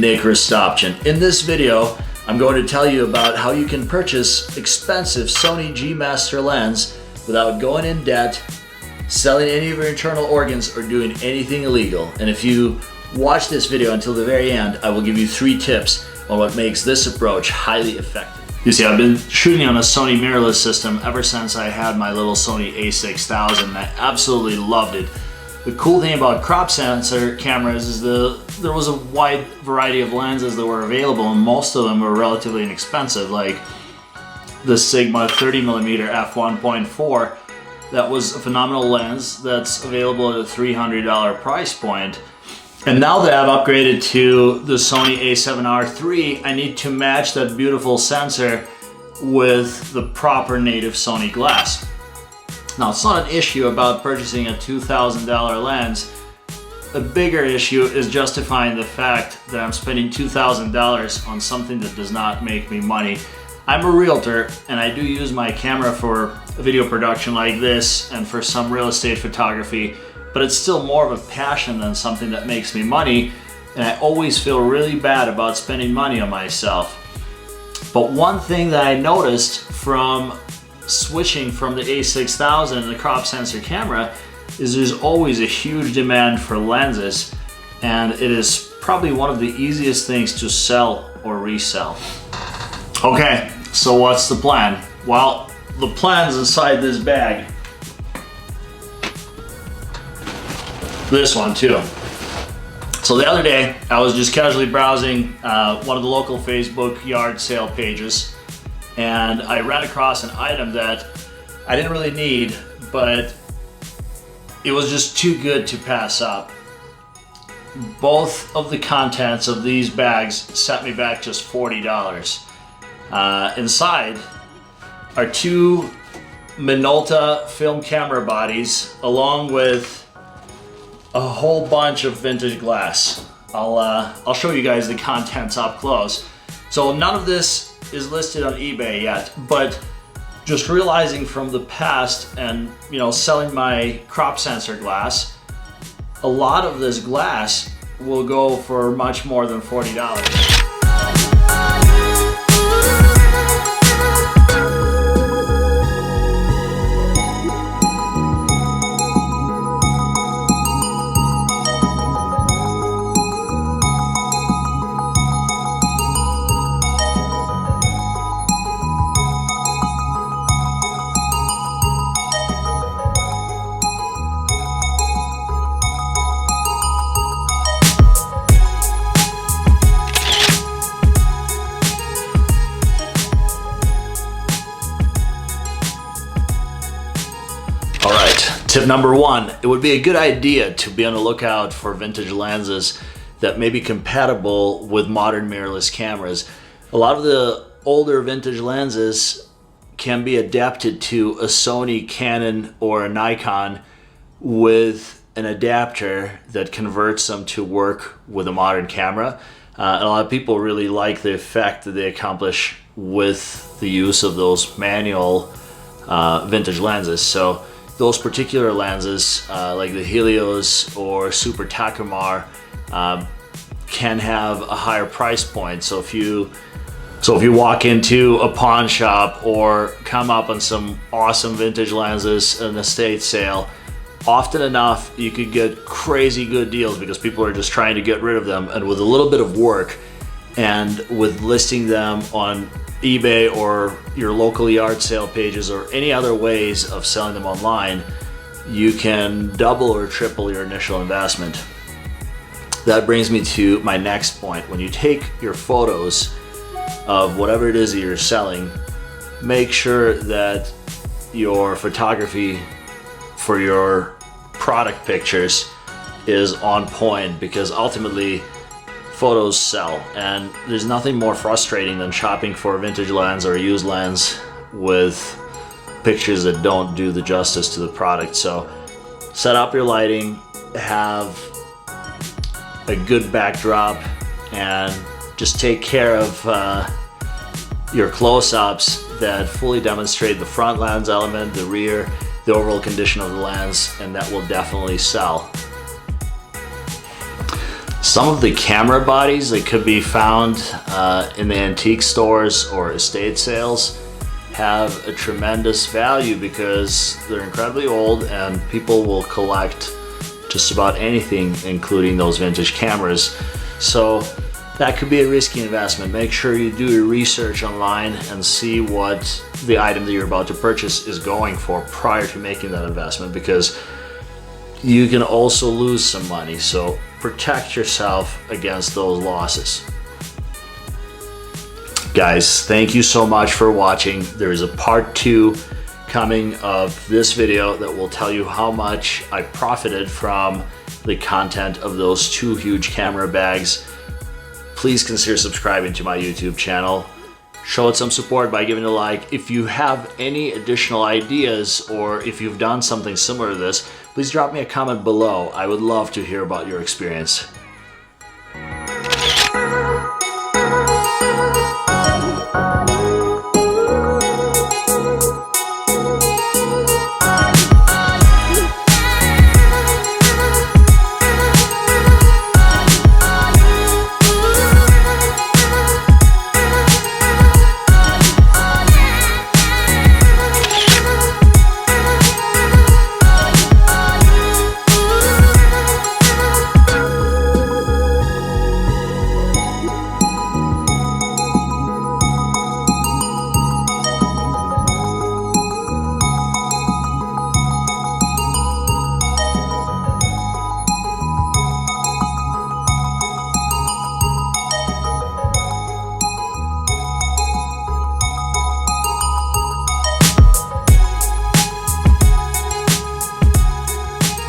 Nick Rostopchin. In this video, I'm going to tell you about how you can purchase expensive Sony G-master lens without going in debt, selling any of your internal organs, or doing anything illegal. And if you watch this video until the very end, I will give you 3 tips on what makes this approach highly effective. You see, I've been shooting on a Sony mirrorless system ever since I had my little Sony A6000, and I absolutely loved it. The cool thing about crop sensor cameras is there was a wide variety of lenses that were available, and most of them were relatively inexpensive, like the Sigma 30mm f1.4. That was a phenomenal lens that's available at a $300 price point. And now that I've upgraded to the Sony a7R III, I need to match that beautiful sensor with the proper native Sony glass. Now, it's not an issue about purchasing a $2,000 lens. A bigger issue is justifying the fact that I'm spending $2,000 on something that does not make me money. I'm a realtor, and I do use my camera for video production like this and for some real estate photography, but it's still more of a passion than something that makes me money, and I always feel really bad about spending money on myself. But one thing that I noticed from switching from the a6000 and the crop sensor camera is there's always a huge demand for lenses, and it is probably one of the easiest things to sell or resell. Okay, so what's the plan? Well, the plan's inside this bag. This one too. So the other day, I was just casually browsing one of the local Facebook yard sale pages, and I ran across an item that I didn't really need, but it was just too good to pass up. Both of the contents of these bags set me back just $40. Inside are 2 Minolta film camera bodies, along with a whole bunch of vintage glass. I'll show you guys the contents up close. So none of this is listed on eBay yet, but just realizing from the past and selling my crop sensor glass, a lot of this glass will go for much more than $40. Tip number 1, it would be a good idea to be on the lookout for vintage lenses that may be compatible with modern mirrorless cameras. A lot of the older vintage lenses can be adapted to a Sony, Canon, or a Nikon with an adapter that converts them to work with a modern camera. And a lot of people really like the effect that they accomplish with the use of those manual vintage lenses. So those particular lenses, like the Helios or Super Takumar, can have a higher price point. So if you walk into a pawn shop or come up on some awesome vintage lenses in an estate sale, often enough you could get crazy good deals because people are just trying to get rid of them. And with a little bit of work and with listing them on eBay or your local yard sale pages or any other ways of selling them online, you can double or triple your initial investment. That brings me to my next point. When you take your photos of whatever it is that you're selling, make sure that your photography for your product pictures is on point, because ultimately photos sell, and there's nothing more frustrating than shopping for a vintage lens or a used lens with pictures that don't do the justice to the product. So set up your lighting, have a good backdrop, and just take care of your close-ups that fully demonstrate the front lens element, the rear, the overall condition of the lens, and that will definitely sell. Some of the camera bodies that could be found in the antique stores or estate sales have a tremendous value because they're incredibly old and people will collect just about anything, including those vintage cameras. So that could be a risky investment. Make sure you do your research online and see what the item that you're about to purchase is going for prior to making that investment, because you can also lose some money. So protect yourself against those losses. Guys, thank you so much for watching. There is a part 2 coming of this video that will tell you how much I profited from the content of those 2 huge camera bags. Please consider subscribing to my YouTube channel. Show it some support by giving a like. If you have any additional ideas or if you've done something similar to this, please drop me a comment below. I would love to hear about your experience.